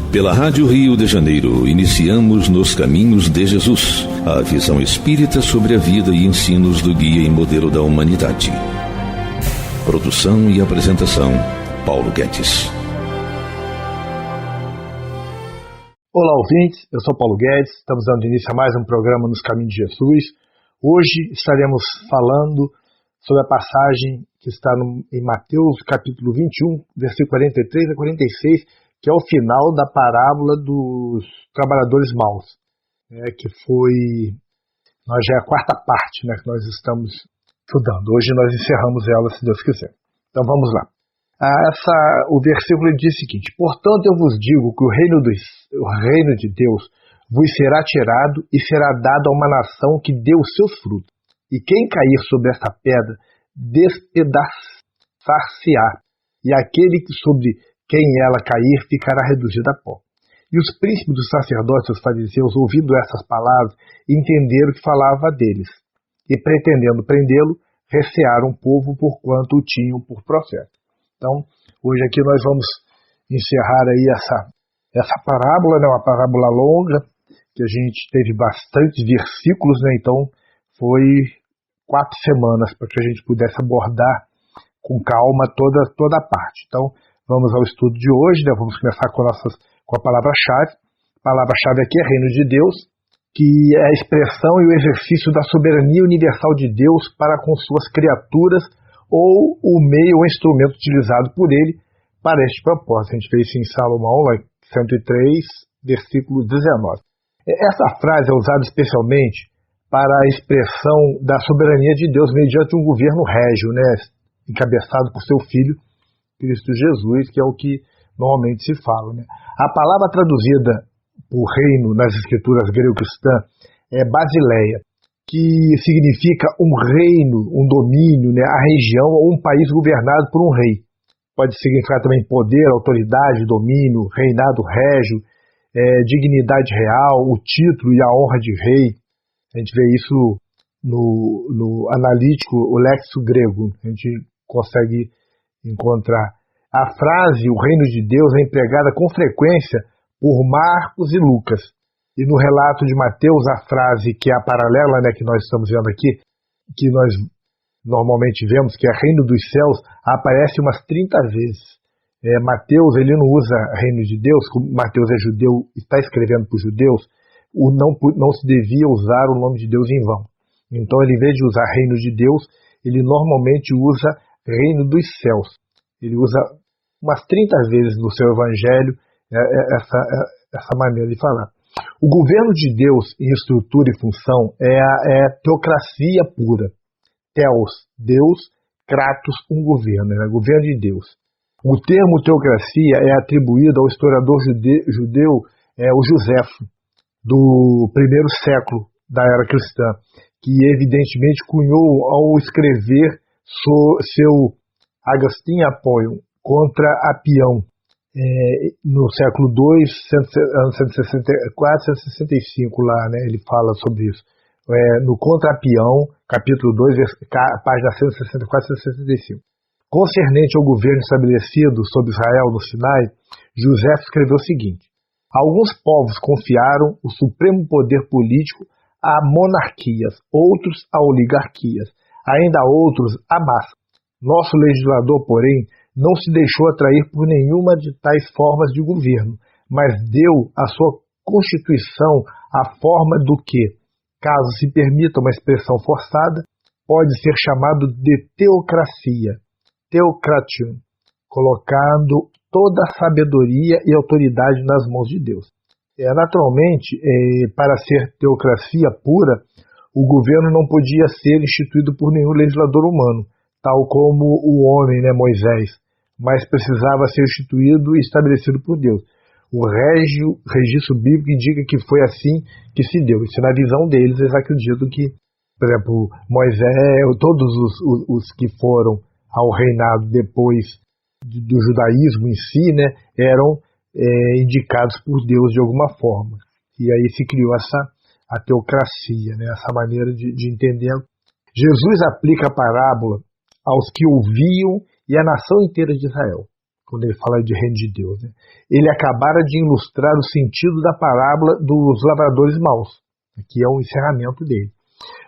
Pela Rádio Rio de Janeiro, iniciamos Nos Caminhos de Jesus, a visão espírita sobre a vida e ensinos do guia e modelo da humanidade. Produção e apresentação, Paulo Guedes. Olá, ouvintes, eu sou Paulo Guedes, estamos dando início a mais um programa Nos Caminhos de Jesus. Hoje estaremos falando sobre a passagem que está em Mateus capítulo 21, versículo 43 a 46, que é o final da parábola dos trabalhadores maus, que já é a quarta parte, que nós estamos estudando. Hoje nós encerramos ela, se Deus quiser. Então vamos lá. O versículo diz o seguinte: portanto eu vos digo que o reino de Deus vos será tirado e será dado a uma nação que dê os seus frutos. E quem cair sobre esta pedra despedaçar-se-á, e aquele sobre quem ela cair ficará reduzido a pó. E os príncipes dos sacerdotes e os fariseus, ouvindo essas palavras, entenderam que falava deles, e pretendendo prendê-lo, recearam o povo porquanto o tinham por profeta. Então, hoje aqui nós vamos encerrar aí essa parábola, uma parábola longa, que a gente teve bastantes versículos, então foi 4 semanas para que a gente pudesse abordar com calma toda a parte. Então, vamos ao estudo de hoje, vamos começar com a palavra-chave. A palavra-chave aqui é Reino de Deus, que é a expressão e o exercício da soberania universal de Deus para com suas criaturas, ou o meio ou instrumento utilizado por ele para este propósito. A gente vê isso em Salomão, 103, versículo 19. Essa frase é usada especialmente para a expressão da soberania de Deus mediante um governo régio, encabeçado por seu Filho, Cristo Jesus, que é o que normalmente se fala. A palavra traduzida por reino nas escrituras grego-cristãs é basileia, que significa um reino, um domínio, a região ou um país governado por um rei. Pode significar também poder, autoridade, domínio, reinado régio, dignidade real, o título e a honra de rei. A gente vê isso no analítico, o léxico grego. A gente consegue encontrar. A frase, o reino de Deus, é empregada com frequência por Marcos e Lucas. E no relato de Mateus, a frase que é a paralela, que nós estamos vendo aqui, que nós normalmente vemos, que é reino dos céus, aparece umas 30 vezes. Mateus, ele não usa reino de Deus, como Mateus é judeu e está escrevendo para os judeus, não se devia usar o nome de Deus em vão. Então, ele, em vez de usar reino de Deus, ele normalmente usa reino dos céus. Ele usa umas 30 vezes no seu evangelho essa maneira de falar. O governo de Deus em estrutura e função é a teocracia pura. Theos, Deus, Kratos, um governo, governo de Deus. O termo teocracia é atribuído ao historiador judeu o Joséfo, do primeiro século da era cristã, que evidentemente cunhou ao escrever seu Agostinho Apoion contra Apião, no século II, anos 164, 165 lá, ele fala sobre isso. No Contra Apião, capítulo 2, página 164 e 165. Concernente ao governo estabelecido sobre Israel no Sinai, José escreveu o seguinte: alguns povos confiaram o supremo poder político a monarquias, outros a oligarquias, ainda outros a massa. Nosso legislador, porém, não se deixou atrair por nenhuma de tais formas de governo, mas deu à sua Constituição a forma do que, caso se permita uma expressão forçada, pode ser chamado de teocracia, teocratium, colocando toda a sabedoria e autoridade nas mãos de Deus. Naturalmente, para ser teocracia pura, o governo não podia ser instituído por nenhum legislador humano, tal como o homem, Moisés, mas precisava ser instituído e estabelecido por Deus. O registro bíblico indica que foi assim que se deu. Isso na visão deles, eles acreditam que, por exemplo, Moisés, todos os que foram ao reinado depois do judaísmo em si, eram indicados por Deus de alguma forma. E aí se criou a teocracia, essa maneira de entender. Jesus aplica a parábola aos que ouviam e à nação inteira de Israel. quando ele fala de reino de Deus, né? Ele acabara de ilustrar o sentido da parábola dos lavradores maus. Aqui é o encerramento dele,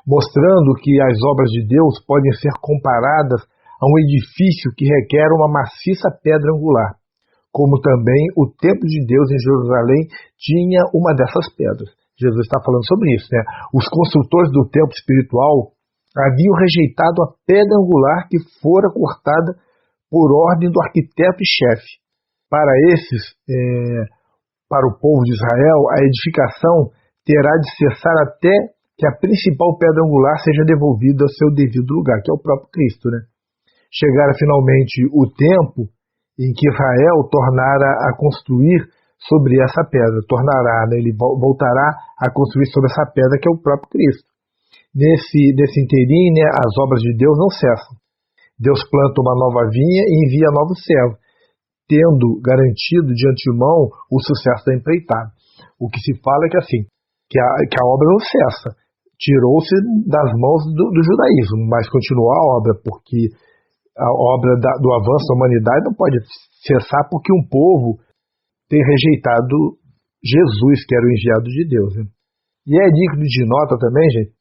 mostrando que as obras de Deus podem ser comparadas a um edifício que requer uma maciça pedra angular, como também o templo de Deus em Jerusalém tinha uma dessas pedras. Jesus está falando sobre isso, né? Os construtores do templo espiritual haviam rejeitado a pedra angular que fora cortada por ordem do arquiteto e chefe. Para esses, para o povo de Israel, a edificação terá de cessar até que a principal pedra angular seja devolvida ao seu devido lugar, que é o próprio Cristo, né? Chegara finalmente o tempo em que Israel tornara a construir sobre essa pedra, ele voltará a construir sobre essa pedra que é o próprio Cristo. Nesse inteirinho, né, as obras de Deus não cessam. Deus planta uma nova vinha e envia novos servos, tendo garantido de antemão o sucesso da empreitada. O que se fala é que assim, que a obra não cessa, tirou-se das mãos do judaísmo, mas continua a obra, porque a obra do avanço da humanidade não pode cessar porque um povo tem rejeitado Jesus, que era o enviado de Deus, né? E é digno de nota também, gente,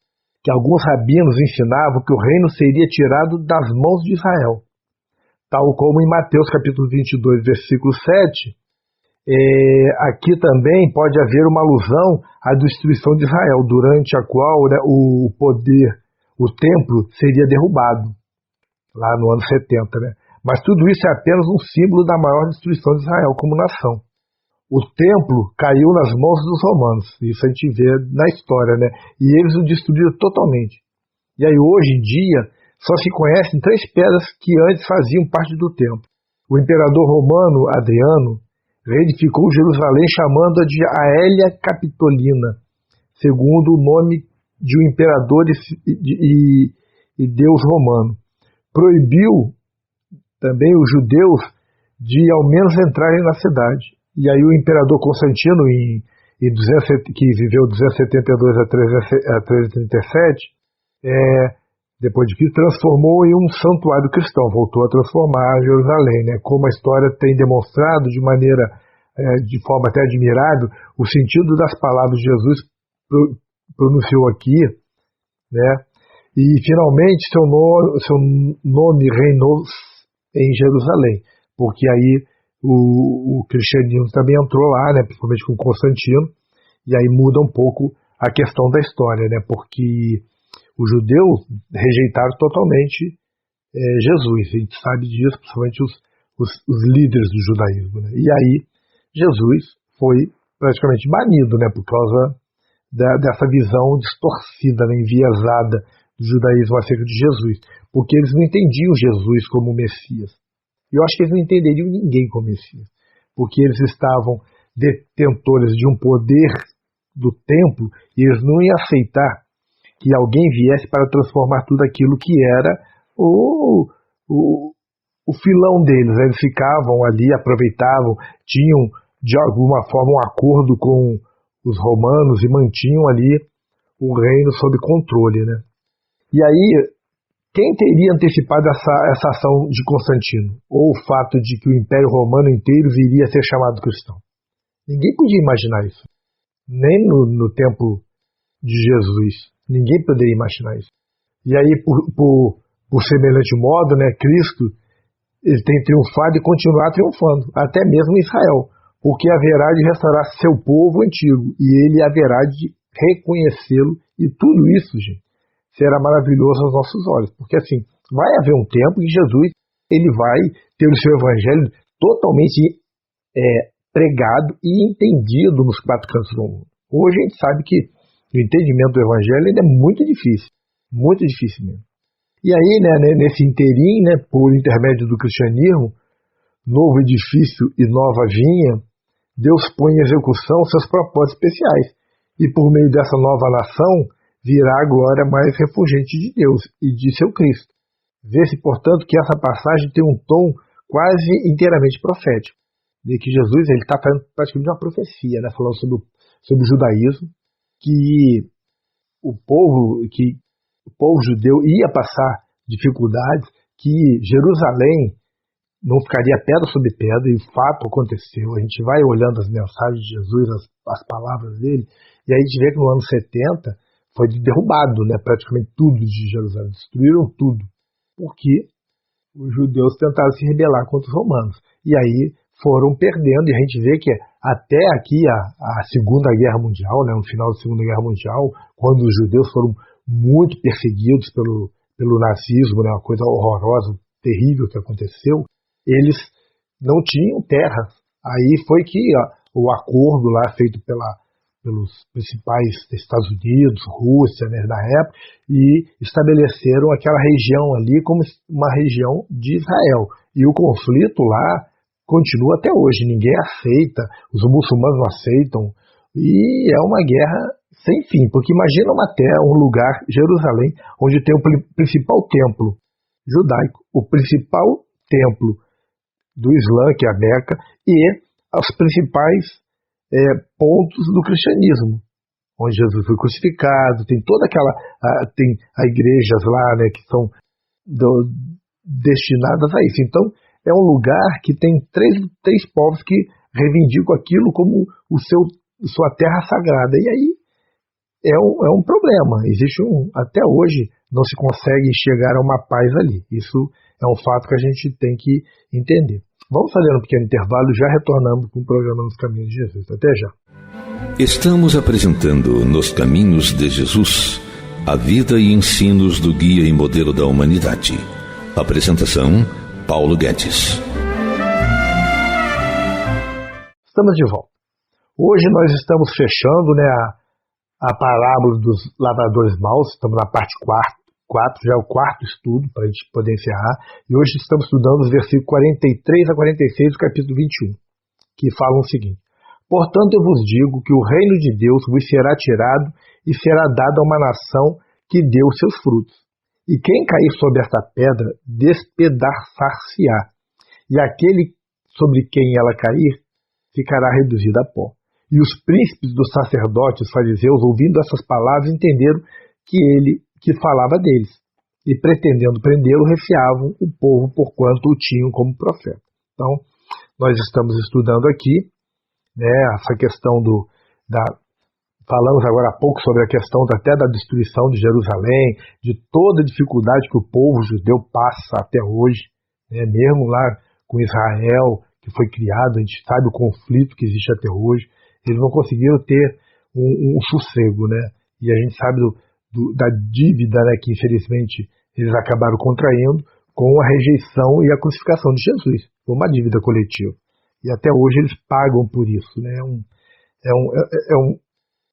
que alguns rabinos ensinavam que o reino seria tirado das mãos de Israel, tal como em Mateus capítulo 22, versículo 7, aqui também pode haver uma alusão à destruição de Israel, durante a qual, né, o templo seria derrubado, lá no ano 70, né? Mas tudo isso é apenas um símbolo da maior destruição de Israel como nação. O templo caiu nas mãos dos romanos, isso a gente vê na história, né? E eles o destruíram totalmente. E aí hoje em dia só se conhecem 3 pedras que antes faziam parte do templo. O imperador romano Adriano reedificou Jerusalém chamando-a de Aélia Capitolina, segundo o nome de um imperador e deus romano. Proibiu também os judeus de ao menos entrarem na cidade. E aí o imperador Constantino, que viveu 272 a 337, depois de Cristo, transformou em um santuário cristão, voltou a transformar Jerusalém, né? Como a história tem demonstrado de forma até admirável, o sentido das palavras de Jesus pronunciou aqui, né? E finalmente seu nome reinou em Jerusalém, porque aí o cristianismo também entrou lá, né, principalmente com Constantino, e aí muda um pouco a questão da história, né, porque os judeus rejeitaram totalmente Jesus, a gente sabe disso, principalmente os líderes do judaísmo, né, e aí Jesus foi praticamente banido, né, por causa dessa visão distorcida, né, enviesada do judaísmo acerca de Jesus, porque eles não entendiam Jesus como Messias. E eu acho que eles não entenderiam ninguém como Messias, porque eles estavam detentores de um poder do templo e eles não iam aceitar que alguém viesse para transformar tudo aquilo que era o filão deles. Eles ficavam ali, aproveitavam, tinham de alguma forma um acordo com os romanos e mantinham ali o reino sob controle, né? E aí, quem teria antecipado essa ação de Constantino? Ou o fato de que o Império Romano inteiro viria a ser chamado cristão? Ninguém podia imaginar isso. Nem no tempo de Jesus. Ninguém poderia imaginar isso. E aí, por semelhante modo, né, Cristo ele tem triunfado e continuar triunfando, até mesmo em Israel, porque haverá de restaurar seu povo antigo, e ele haverá de reconhecê-lo, e tudo isso, gente, será maravilhoso aos nossos olhos, porque assim, vai haver um tempo em que Jesus ele vai ter o seu evangelho totalmente pregado e entendido nos 4 cantos do mundo. Hoje a gente sabe que o entendimento do evangelho ainda é muito difícil mesmo. E aí, né, nesse inteirinho, né, por intermédio do cristianismo, novo edifício e nova vinha, Deus põe em execução seus propósitos especiais, e por meio dessa nova nação virá a glória mais refulgente de Deus e de seu Cristo. Vê-se, portanto, que essa passagem tem um tom quase inteiramente profético, de que Jesus está fazendo praticamente uma profecia, né, falando sobre o judaísmo, que o povo judeu ia passar dificuldades, que Jerusalém não ficaria pedra sobre pedra, e o fato aconteceu. A gente vai olhando as mensagens de Jesus, as palavras dele, e aí a gente vê que no ano 70 foi derrubado, né, praticamente tudo de Jerusalém, destruíram tudo, porque os judeus tentaram se rebelar contra os romanos, e aí foram perdendo, e a gente vê que até aqui a Segunda Guerra Mundial, né, no final da Segunda Guerra Mundial, quando os judeus foram muito perseguidos pelo nazismo, né, uma coisa horrorosa, terrível que aconteceu, eles não tinham terra. Aí foi que o acordo lá feito pelos principais Estados Unidos, Rússia, né, na época, e estabeleceram aquela região ali como uma região de Israel. E o conflito lá continua até hoje, ninguém aceita, os muçulmanos não aceitam, e é uma guerra sem fim, porque imagina uma terra, um lugar, Jerusalém, onde tem o principal templo judaico, o principal templo do Islã, que é a Meca, e os principais pontos do cristianismo, onde Jesus foi crucificado, tem toda aquela, tem igrejas lá, né, que são destinadas a isso. Então, é um lugar que tem três povos que reivindicam aquilo como sua terra sagrada. E aí é um problema. Existe até hoje não se consegue chegar a uma paz ali. Isso é um fato que a gente tem que entender. Vamos fazer um pequeno intervalo, já retornamos com o programa Nos Caminhos de Jesus. Até já. Estamos apresentando Nos Caminhos de Jesus, a vida e ensinos do guia e modelo da humanidade. Apresentação, Paulo Guedes. Estamos de volta. Hoje nós estamos fechando, né, a parábola dos lavradores maus. Estamos na parte 4, já é o quarto estudo, para a gente poder encerrar. E hoje estamos estudando os versículos 43 a 46 do capítulo 21, que falam o seguinte: portanto eu vos digo que o reino de Deus vos será tirado e será dado a uma nação que deu os seus frutos. E quem cair sobre esta pedra, despedaçar-se-á, e aquele sobre quem ela cair, ficará reduzido a pó. E os príncipes dos sacerdotes fariseus, ouvindo essas palavras, entenderam que falava deles, e pretendendo prendê-lo, receavam o povo porquanto o tinham como profeta. Então, nós estamos estudando aqui, né, essa questão falamos agora há pouco sobre a questão até da destruição de Jerusalém, de toda a dificuldade que o povo judeu passa até hoje, né, mesmo lá com Israel, que foi criado, a gente sabe o conflito que existe até hoje, eles não conseguiram ter um sossego, né, e a gente sabe da dívida, né, que infelizmente eles acabaram contraindo com a rejeição e a crucificação de Jesus. Foi uma dívida coletiva. E até hoje eles pagam por isso, né?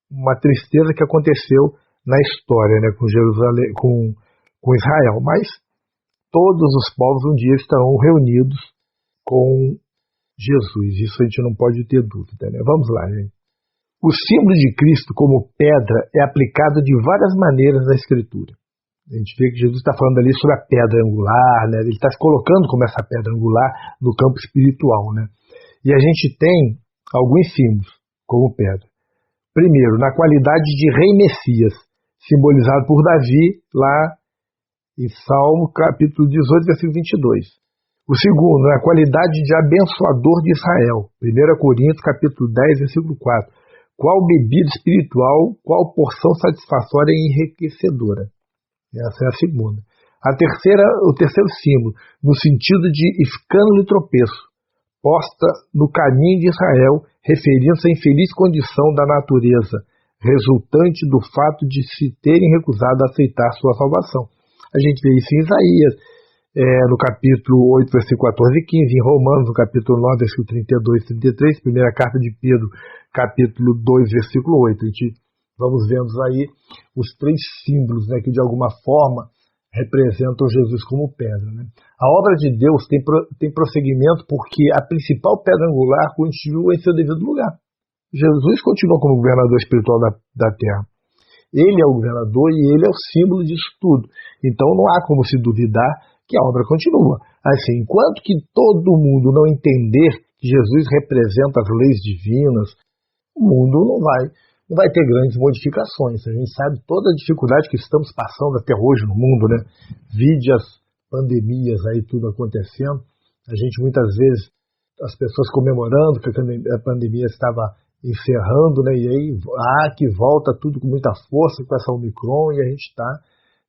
Uma tristeza que aconteceu na história, né, com Jerusalém, com Israel. Mas todos os povos um dia estarão reunidos com Jesus. Isso a gente não pode ter dúvida, né? Vamos lá, gente. O símbolo de Cristo como pedra é aplicado de várias maneiras na Escritura. A gente vê que Jesus está falando ali sobre a pedra angular, né? Ele está se colocando como essa pedra angular no campo espiritual, né? E a gente tem alguns símbolos como pedra. Primeiro, na qualidade de rei Messias, simbolizado por Davi lá em Salmo capítulo 18, versículo 22. O segundo, na qualidade de abençoador de Israel, 1 Coríntios capítulo 10, versículo 4. Qual bebida espiritual, qual porção satisfatória e enriquecedora? Essa é a segunda. O terceiro símbolo, no sentido de escândalo e tropeço, posta no caminho de Israel, referindo-se à infeliz condição da natureza, resultante do fato de se terem recusado a aceitar sua salvação. A gente vê isso em Isaías, no capítulo 8, versículo 14 e 15, em Romanos, no capítulo 9, versículo 32 e 33, primeira carta de Pedro, capítulo 2, versículo 8. A gente vamos vendo aí os três símbolos, né, que de alguma forma representam Jesus como pedra, né? A obra de Deus tem prosseguimento porque a principal pedra angular continua em seu devido lugar. Jesus continua como governador espiritual da terra. Ele é o governador e ele é o símbolo disso tudo. Então não há como se duvidar que a obra continua. Assim, enquanto que todo mundo não entender que Jesus representa as leis divinas, o mundo não vai ter grandes modificações. A gente sabe toda a dificuldade que estamos passando até hoje no mundo, né? Vide as pandemias aí, tudo acontecendo. A gente muitas vezes, as pessoas comemorando que a pandemia estava encerrando, né? E aí que volta tudo com muita força com essa Omicron, e a gente está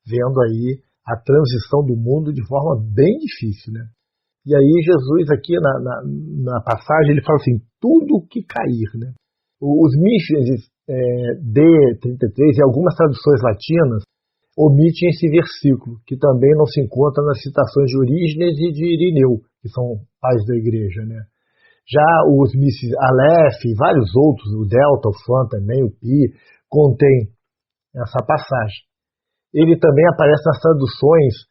vendo aí a transição do mundo de forma bem difícil, né? E aí Jesus aqui na passagem ele fala assim, tudo que cair, né? Os Michenes D33 e algumas traduções latinas omitem esse versículo, que também não se encontra nas citações de Orígenes e de Irineu, que são pais da igreja, né? Já os Michenes Aleph e vários outros, o Delta, o Fan também, o Pi, contém essa passagem. Ele também aparece nas traduções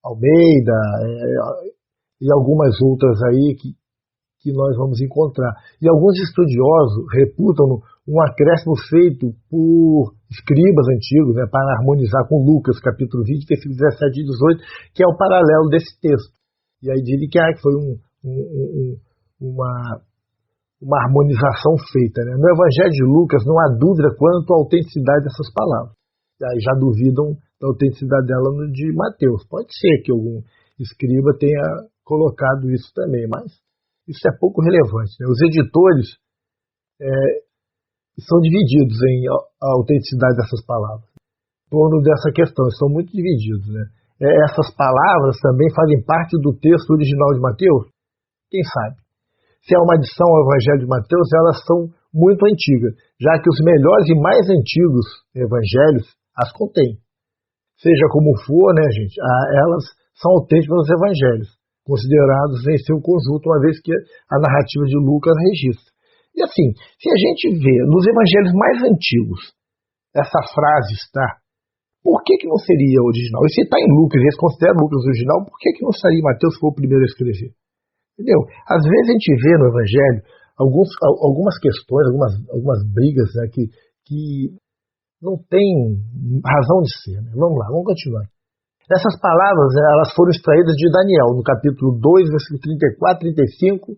Almeida e algumas outras aí que nós vamos encontrar. E alguns estudiosos reputam um acréscimo feito por escribas antigos, né, para harmonizar com Lucas, capítulo 20, versículos 17 e 18, que é o paralelo desse texto. E aí dizem que foi uma harmonização feita, né? No Evangelho de Lucas não há dúvida quanto à autenticidade dessas palavras. E aí já duvidam da autenticidade dela no de Mateus. Pode ser que algum escriba tenha colocado isso também, mas isso é pouco relevante, né? Os editores são divididos em a autenticidade dessas palavras. Em torno dessa questão, eles são muito divididos, né? Essas palavras também fazem parte do texto original de Mateus? Quem sabe? Se é uma adição ao Evangelho de Mateus, elas são muito antigas, já que os melhores e mais antigos evangelhos as contêm. Seja como for, né, gente, elas são autênticas nos evangelhos, considerados em seu conjunto, uma vez que a narrativa de Lucas registra. E assim, se a gente vê nos evangelhos mais antigos essa frase está, por que não seria original? E se está em Lucas, e eles consideram Lucas original, por que não estaria Mateus se for o primeiro a escrever? Entendeu? Às vezes a gente vê no Evangelho algumas questões, algumas brigas, né, que não tem razão de ser. Né? Vamos lá, vamos continuar. Essas palavras, elas foram extraídas de Daniel, no capítulo 2, versículo 34, 35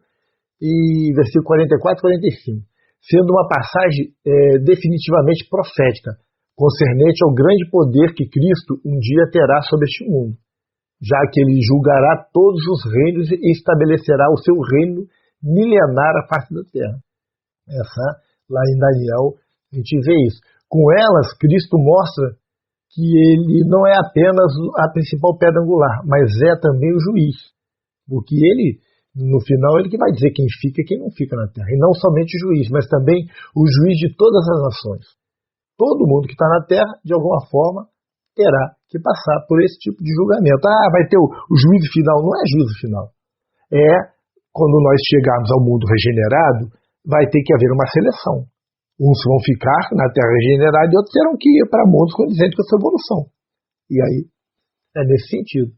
e versículo 44 e 45, sendo uma passagem definitivamente profética, concernente ao grande poder que Cristo um dia terá sobre este mundo, já que ele julgará todos os reinos e estabelecerá o seu reino milenar à face da terra. Lá em Daniel, a gente vê isso. Com elas, Cristo mostra que ele não é apenas a principal pedra angular, mas é também o juiz. Porque ele, no final, ele que vai dizer quem fica e quem não fica na terra. E não somente o juiz, mas também o juiz de todas as nações. Todo mundo que está na terra, de alguma forma, terá que passar por esse tipo de julgamento. Vai ter o juízo final. Não é juízo final. Quando nós chegarmos ao mundo regenerado, vai ter que haver uma seleção. Uns vão ficar na terra regenerada e outros terão que ir para mundos condizentes com essa evolução. E aí, é nesse sentido.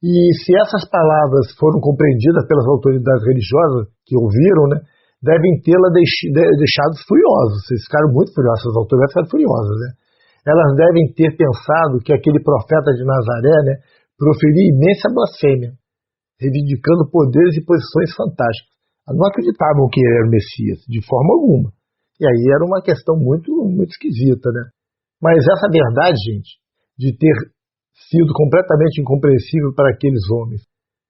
E se essas palavras foram compreendidas pelas autoridades religiosas que ouviram, né, devem tê-la deixado furiosos. Vocês ficaram muito furiosos, as autoridades ficaram furiosas, né? Elas devem ter pensado que aquele profeta de Nazaré, né, proferia imensa blasfêmia, reivindicando poderes e posições fantásticas. Não acreditavam que ele era o Messias, de forma alguma. E aí era uma questão muito, muito esquisita, né? Mas essa verdade, gente, de ter sido completamente incompreensível para aqueles homens,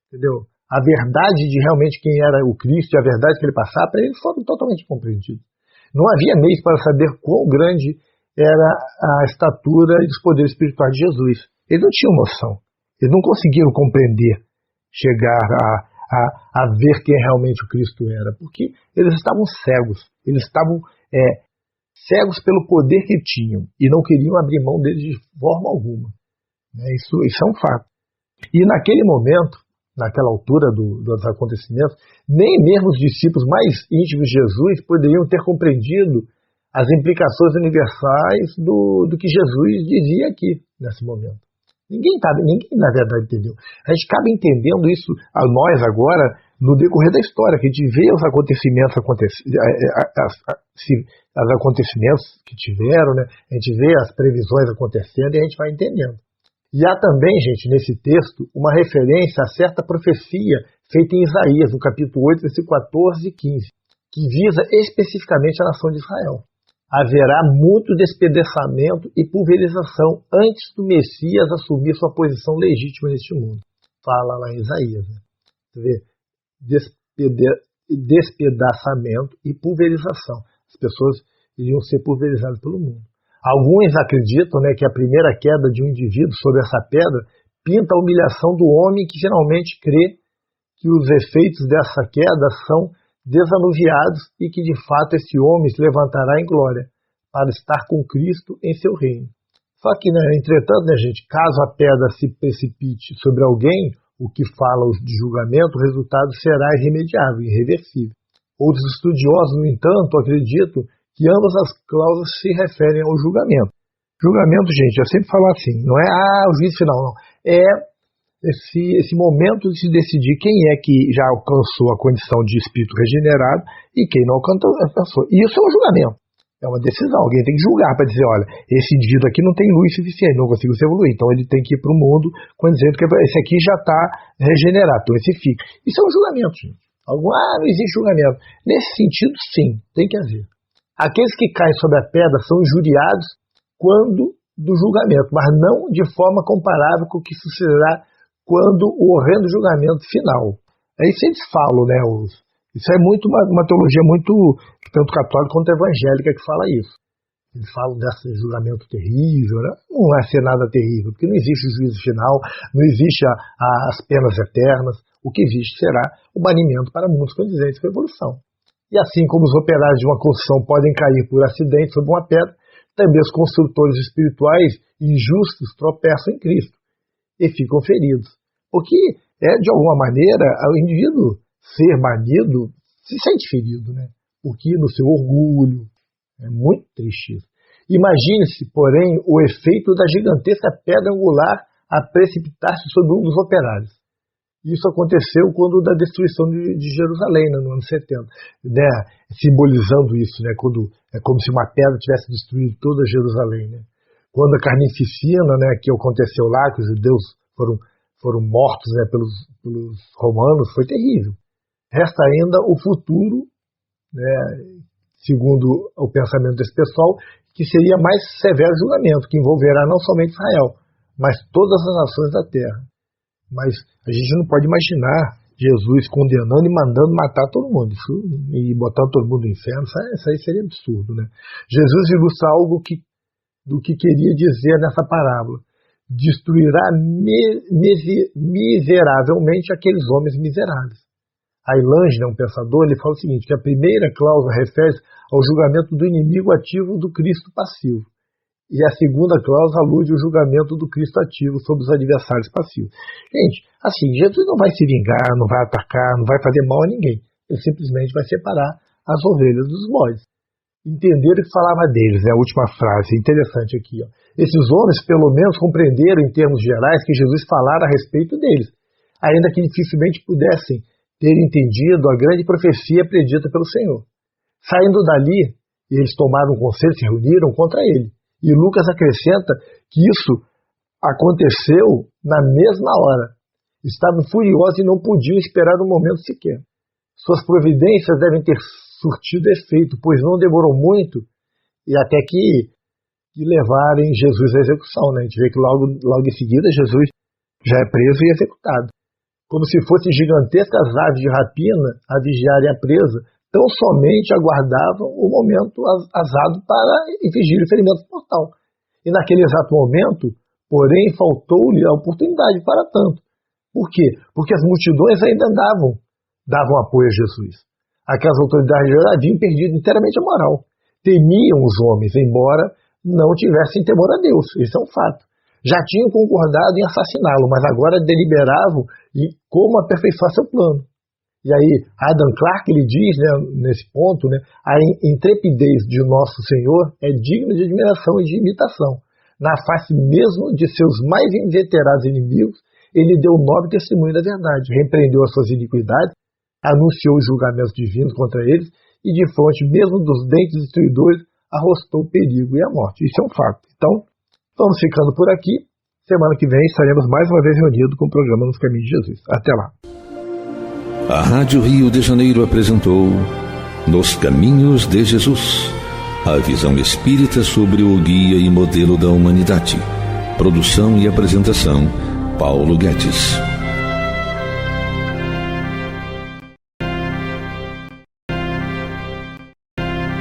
entendeu? A verdade de realmente quem era o Cristo e a verdade que ele passava, para eles foram totalmente compreendidos. Não havia meios para saber quão grande era a estatura e os poderes espirituais de Jesus. Eles não tinham noção. Eles não conseguiram compreender, chegar a ver quem realmente o Cristo era, porque eles estavam cegos. Eles estavam cegos pelo poder que tinham e não queriam abrir mão deles de forma alguma. Isso é um fato. E naquele momento, naquela altura dos acontecimentos, nem mesmo os discípulos mais íntimos de Jesus poderiam ter compreendido as implicações universais do que Jesus dizia aqui, nesse momento. Ninguém, na verdade, entendeu. A gente acaba entendendo isso a nós agora, no decorrer da história, que a gente vê os acontecimentos que tiveram, né? A gente vê as previsões acontecendo e a gente vai entendendo. E há também, gente, nesse texto, uma referência a certa profecia feita em Isaías, no capítulo 8, versículo 14 e 15, que visa especificamente a nação de Israel. Haverá muito despedaçamento e pulverização antes do Messias assumir sua posição legítima neste mundo. fala lá em Isaías. Né? Você vê, despedaçamento e pulverização. As pessoas iriam ser pulverizadas pelo mundo. Alguns acreditam, né, que a primeira queda de um indivíduo sobre essa pedra pinta a humilhação do homem, que geralmente crê que os efeitos dessa queda são desanuviados e que de fato esse homem se levantará em glória para estar com Cristo em seu reino. Só que, né, entretanto, né, gente, caso a pedra se precipite sobre alguém, o que fala de julgamento, o resultado será irremediável, irreversível. Outros estudiosos, no entanto, acreditam que ambas as cláusulas se referem ao julgamento. Julgamento, gente, eu sempre falo assim, não é o juízo final, não. É esse momento de se decidir quem é que já alcançou a condição de espírito regenerado e quem não alcançou. E isso é um julgamento. É uma decisão. Alguém tem que julgar para dizer, olha, esse indivíduo aqui não tem luz suficiente, não consigo se evoluir. Então ele tem que ir para o mundo dizendo que esse aqui já está regenerado, então esse fica. Isso é um julgamento, gente. Não existe julgamento. Nesse sentido, sim, tem que haver. Aqueles que caem sobre a pedra são injuriados quando do julgamento, mas não de forma comparável com o que sucederá quando o horrendo julgamento final. É isso que eles falam, né? Isso é muito uma teologia muito, tanto católica quanto evangélica, que fala isso. Eles falam desse julgamento terrível, né? Não vai ser nada terrível, porque não existe o juízo final, não existe as penas eternas. O que existe será o banimento para mundos condizentes com a evolução. E assim como os operários de uma construção podem cair por acidente sobre uma pedra, também os construtores espirituais injustos tropeçam em Cristo e ficam feridos. Porque, de alguma maneira, o indivíduo ser banido se sente ferido, né? Porque no seu orgulho, é muito triste isso. Imagine-se, porém, o efeito da gigantesca pedra angular a precipitar-se sobre um dos operários. Isso aconteceu quando da destruição de Jerusalém, né, no ano 70, né, simbolizando isso, né, quando é como se uma pedra tivesse destruído toda Jerusalém. Né. Quando a carnificina, né, que aconteceu lá, que os judeus foram mortos, né, pelos romanos, foi terrível. Resta ainda o futuro, né, segundo o pensamento desse pessoal, que seria mais severo julgamento, que envolverá não somente Israel, mas todas as nações da terra. Mas a gente não pode imaginar Jesus condenando e mandando matar todo mundo, e botando todo mundo no inferno. Isso aí seria absurdo, né? Jesus ilustra algo do que queria dizer nessa parábola. Destruirá miseravelmente aqueles homens miseráveis. Ailange, um pensador, ele fala o seguinte, que a primeira cláusula refere-se ao julgamento do inimigo ativo do Cristo passivo. E a segunda cláusula alude ao julgamento do Cristo ativo sobre os adversários passivos. Gente, assim, Jesus não vai se vingar, não vai atacar, não vai fazer mal a ninguém. Ele simplesmente vai separar as ovelhas dos bodes. Entenderam o que falava deles, a última frase, interessante aqui. Ó. Esses homens, pelo menos, compreenderam em termos gerais que Jesus falara a respeito deles, ainda que dificilmente pudessem ter entendido a grande profecia predita pelo Senhor. Saindo dali, eles tomaram um conselho, se reuniram contra ele. E Lucas acrescenta que isso aconteceu na mesma hora. Estavam furiosos e não podiam esperar um momento sequer. Suas providências devem ter surtido efeito, pois não demorou muito e até que levarem Jesus à execução. Né? A gente vê que logo em seguida Jesus já é preso e executado. Como se fossem gigantescas aves de rapina a vigiarem a presa, tão somente aguardavam o momento azado para infligir o ferimento mortal. E naquele exato momento, porém, faltou-lhe a oportunidade para tanto. Por quê? Porque as multidões ainda davam apoio a Jesus. Aquelas autoridades haviam perdido inteiramente a moral. Temiam os homens, embora não tivessem temor a Deus. Isso é um fato. Já tinham concordado em assassiná-lo, mas agora deliberavam como aperfeiçoar seu plano. E aí, Adam Clarke, ele diz, né, nesse ponto, né, a intrepidez de nosso Senhor é digna de admiração e de imitação. Na face mesmo de seus mais inveterados inimigos, ele deu nobre testemunho da verdade, repreendeu as suas iniquidades, anunciou os julgamentos divinos contra eles e, de fronte mesmo dos dentes destruidores, arrostou o perigo e a morte. Isso é um fato. Então, vamos ficando por aqui. Semana que vem estaremos mais uma vez reunidos com o programa Nos Caminhos de Jesus. Até lá. A Rádio Rio de Janeiro apresentou Nos Caminhos de Jesus, a visão espírita sobre o guia e modelo da humanidade. Produção e apresentação, Paulo Guedes.